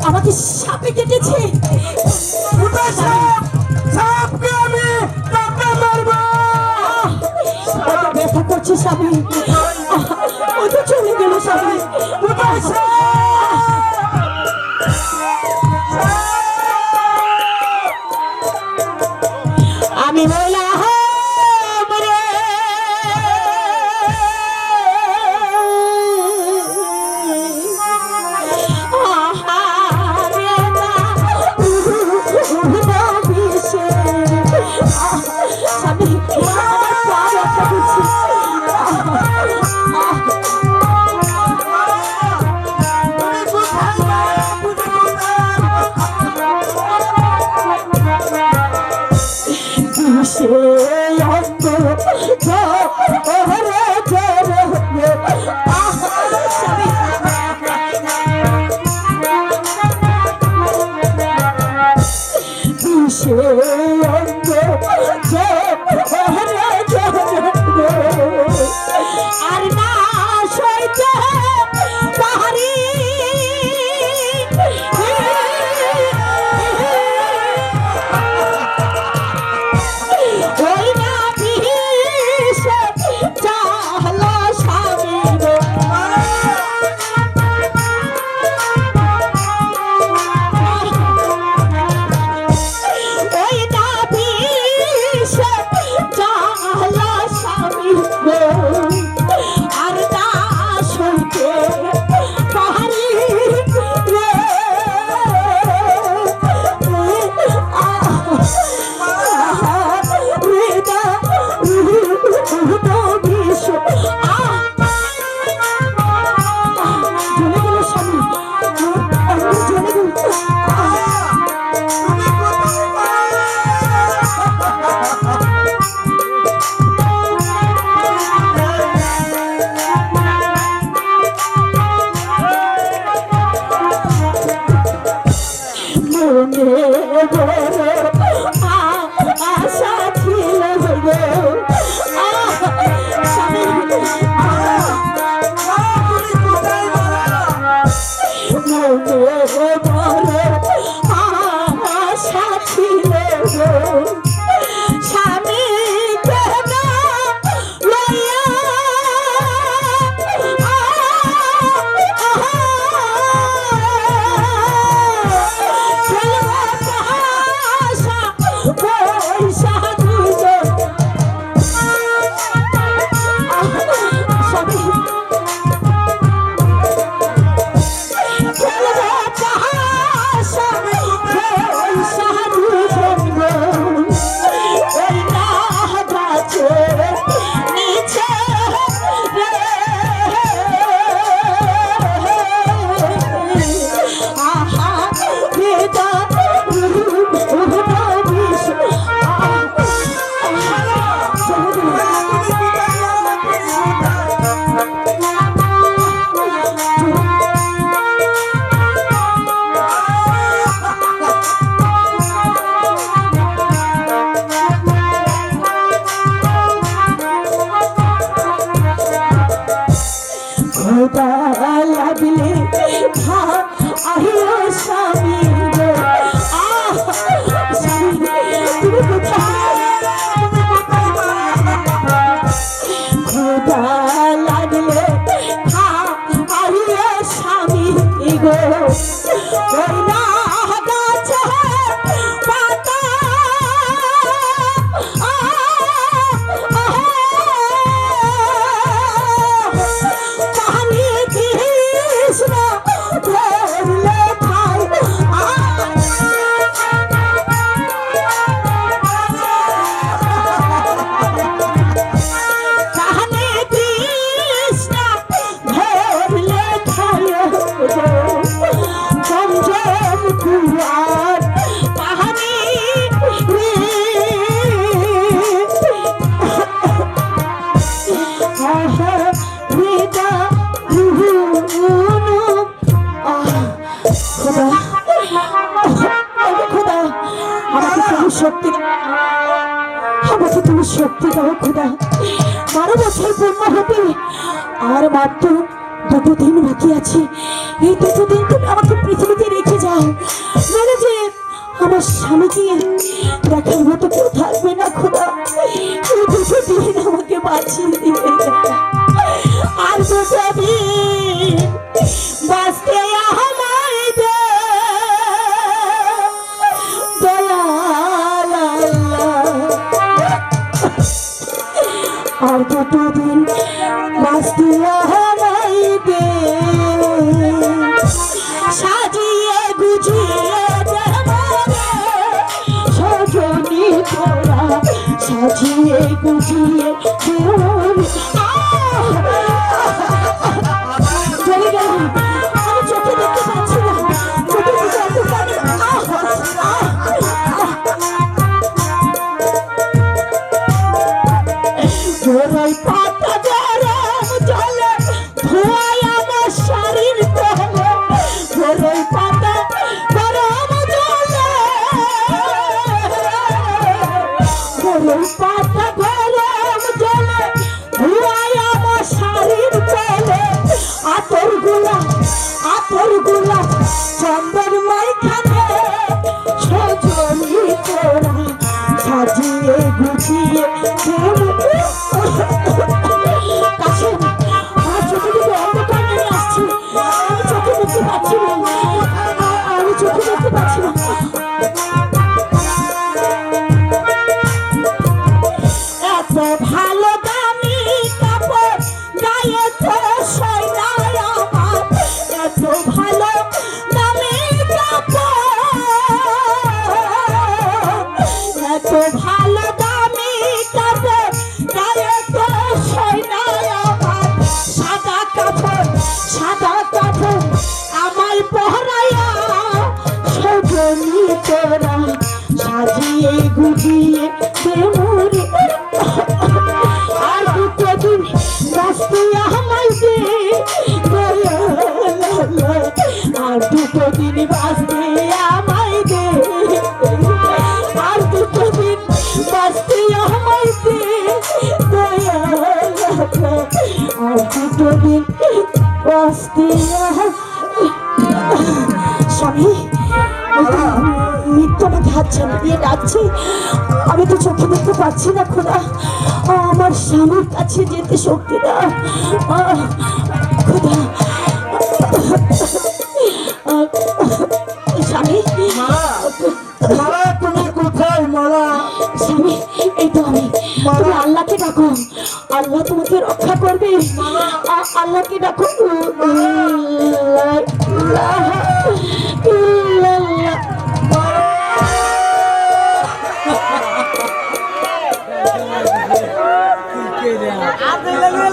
আমাকে সাপে কেটেছে। ব্যথা করছে স্বামী, ও তো চলে গেল স্বামী। আমি বললাম আর না সইতে পাহাড়ি ওই না বিষে চাহলো স্বামী ওই না বিষে চাহলো স্বামী আর না সইতে পাহাড়ি আশা ছিল আশা ছিল স্বামী লাগলে আহিও স্বামী তুমি খোদা লাগলে আহিও স্বামী গো না গাছে পাতা আমাকে তুমি শক্তি দাও খোদা। 12 বছর পূর্ণ হতে আর মাত্র দুটো দিন বাকি আছে, এই দুটো দিন তুমি আমাকে পৃথিবীতে রেখে যাও, নইলে যে আমার স্বামীকে দেখার মতো কেউ থাকবে না খোদা। এই দুটো দিন আমাকে বাঁচিয়ে দিবে, আর দুটো দিন বাঁচতে আমায় দে দয়াল আল্লাহ। আর দুটো দিন বাঁচতে আমায় দে, সাজিয়ে গুজিয়ে সজনী তোরা, সাজিয়ে গুজিয়ে চলে গেল। আমি চোখে দেখতে পাচ্ছি না, চোখে দেখতে এত পানি। ওই পাতা গরম জলে ধোয়ায় আমার শরীর তোলে, ওই পাতা গরম জলে, ওই পাতা গরম জলে ধোয়ায় আমার শরীর তোলে। আতর গুলা চন্দন মাইখানে সজনী তোরা, সাজিয়ে গুছিয়ে এত ভালো দামি কাপড় গায়ে তো সয় না আমার, এত ভালো দামি কাপড়, এত ভালো দামি কাপড় গায়ে তো সয় না আমার। সাদা কাপড় আমায় পহরাইয়া সজনী তোরা, সাজিয়ে গুজিয়ে দেমরে। আর দুটো দিন বাঁচতে আমায় দে দয়াল আল্লাহ, আর দুটো দিন বাঁচতে আমায় দে, আর দুটো দিন বাঁচতে আমায় দে দয়াল আল্লাহ, আর দুটো দিন বাঁচতে। স্বামী মৃত্যু আমাকে হাত ছেড়ে দিয়ে ডাকছে, আমি তো চোখে দেখতে পাচ্ছি না খোদা, আমার স্বামীর কাছে যেতে শক্তি দাও খোদা। স্বামী তুমি কোথায় মারা? স্বামী এই তো আমি, তুমি আল্লাহকে ডাকো, আল্লাহ তোমাকে রক্ষা করবে, আল্লাহকে ডাকো। আদে লাগে